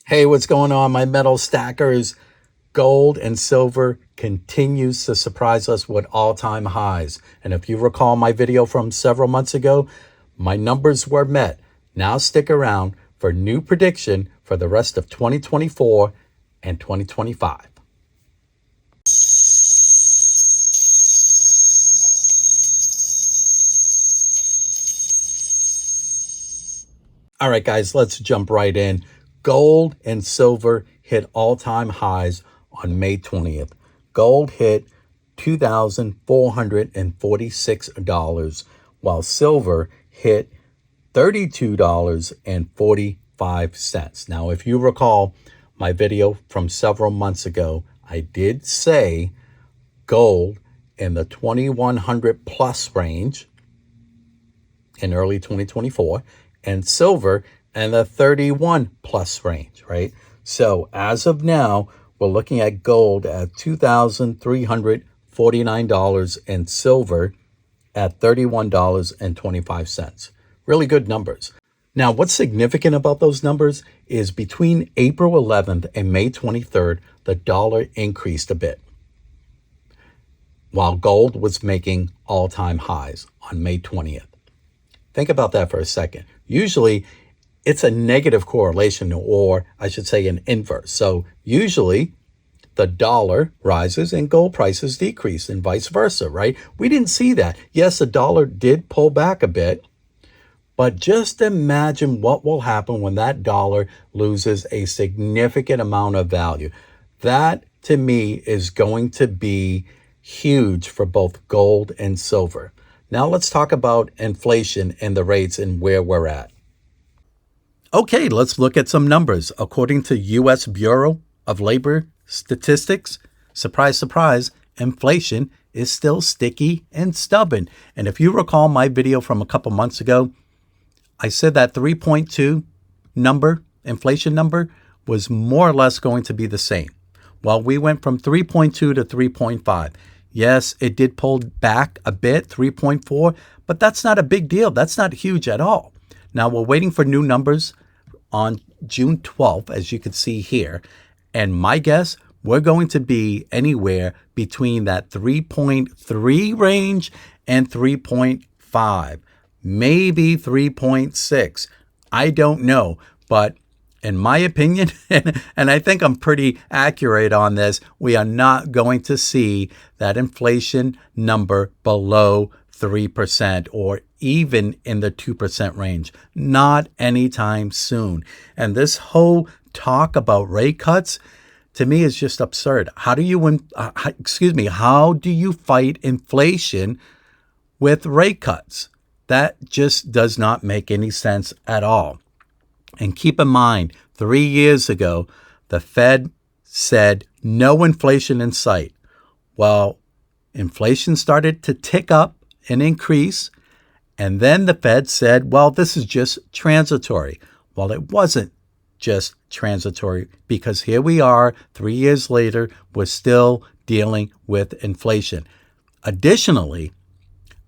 Hey, what's going on, my metal stackers? Gold and silver continues to surprise us with all-time highs. And if you recall my video from several months ago, my numbers were met. Now stick around for new prediction for the rest of 2024 and 2025. All right, guys, let's jump right in. Gold and silver hit all-time highs on May 20th. Gold hit $2,446, while silver hit $32.45. Now, if you recall my video from several months ago, I did say gold in the 2100 plus range in early 2024 and silver in the 31 plus range, right? So as of now, we're looking at gold at $2,349 and silver at $31.25. Really good numbers. Now, what's significant about those numbers is between April 11th and May 23rd, the dollar increased a bit, while gold was making all-time highs on May 20th. Think about that for a second. Usually, it's a negative correlation, or I should say an inverse. So usually, the dollar rises and gold prices decrease and vice versa, right? We didn't see that. Yes, the dollar did pull back a bit, but just imagine what will happen when that dollar loses a significant amount of value. That, to me, is going to be huge for both gold and silver. Now let's talk about inflation and the rates and where we're at. Okay, let's look at some numbers. According to U.S. Bureau of Labor Statistics, surprise, surprise, inflation is still sticky and stubborn. And if you recall my video from a couple months ago, I said that 3.2 number, inflation number, was more or less going to be the same. Well, we went from 3.2 to 3.5. Yes, it did pull back a bit, 3.4, but that's not a big deal. That's not huge at all. Now, we're waiting for new numbers on June 12th, as you can see here. And my guess, we're going to be anywhere between that 3.3 range and 3.5, maybe 3.6. I don't know, but in my opinion, and I think I'm pretty accurate on this, we are not going to see that inflation number below 3% or even in the 2% range. Not anytime soon. And this whole talk about rate cuts, to me, is just absurd. How do you fight inflation with rate cuts? That just does not make any sense at all. And keep in mind, 3 years ago, the Fed said no inflation in sight. Well, inflation started to tick up and increase. And then the Fed said, well, this is just transitory. Well, it wasn't just transitory, because here we are 3 years later, we're still dealing with inflation. Additionally,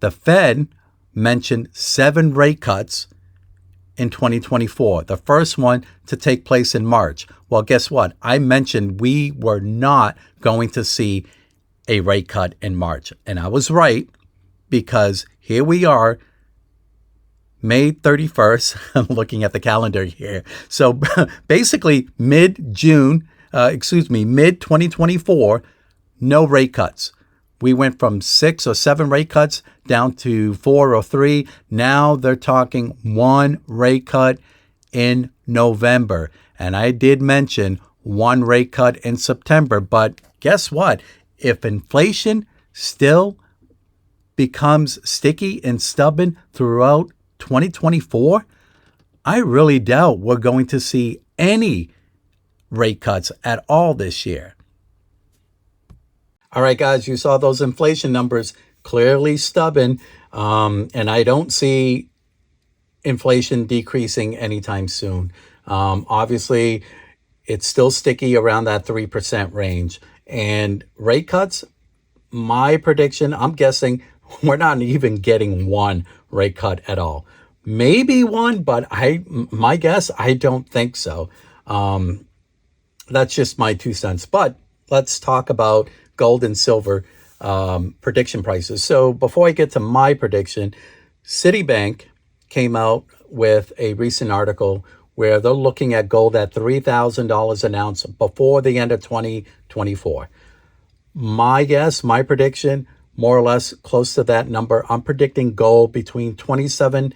the Fed mentioned 7 rate cuts in 2024, the first one to take place in March. Well, guess what? I mentioned we were not going to see a rate cut in March. And I was right, because here we are, May 31st. I'm looking at the calendar here. So basically mid-2024, no rate cuts. We went from 6 or 7 rate cuts down to 4 or 3. Now they're talking 1 rate cut in November. And I did mention 1 rate cut in September. But guess what? If inflation still becomes sticky and stubborn throughout 2024, I really doubt we're going to see any rate cuts at all this year. All right, guys, you saw those inflation numbers, clearly stubborn, and I don't see inflation decreasing anytime soon. Obviously, it's still sticky around that 3% range. And rate cuts, my prediction, I'm guessing we're not even getting 1 rate cut at all. Maybe 1, but my guess, I don't think so. that's just my 2 cents. But let's talk about gold and silver prediction prices. So before I get to my prediction, Citibank came out with a recent article where they're looking at gold at $3,000 an ounce before the end of 2024. My guess, my prediction, more or less close to that number. I'm predicting gold between $2,700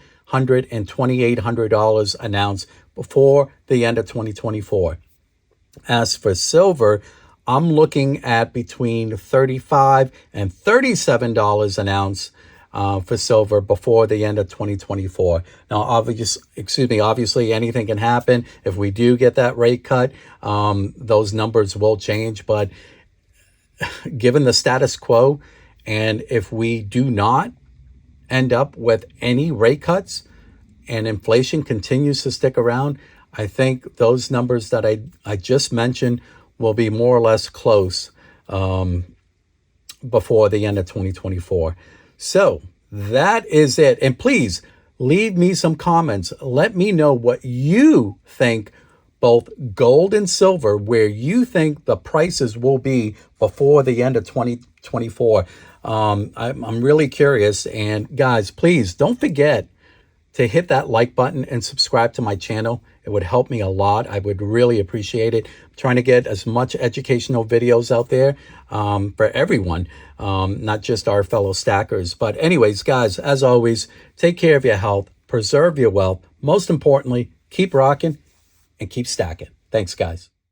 and $2,800 an ounce before the end of 2024. As for silver, I'm looking at between $35 and $37 an ounce for silver before the end of 2024. Now, obviously anything can happen. If we do get that rate cut, those numbers will change. But given the status quo, and if we do not end up with any rate cuts and inflation continues to stick around, I think those numbers that I just mentioned will be more or less close before the end of 2024. So that is it. And please leave me some comments. Let me know what you think, both gold and silver, where you think the prices will be before the end of 2024. I'm really curious. And guys, please don't forget to hit that like button and subscribe to my channel. It would help me a lot. I would really appreciate it. I'm trying to get as much educational videos out there for everyone, not just our fellow stackers. But anyways, guys, as always, take care of your health, preserve your wealth. Most importantly, keep rocking and keep stacking. Thanks, guys.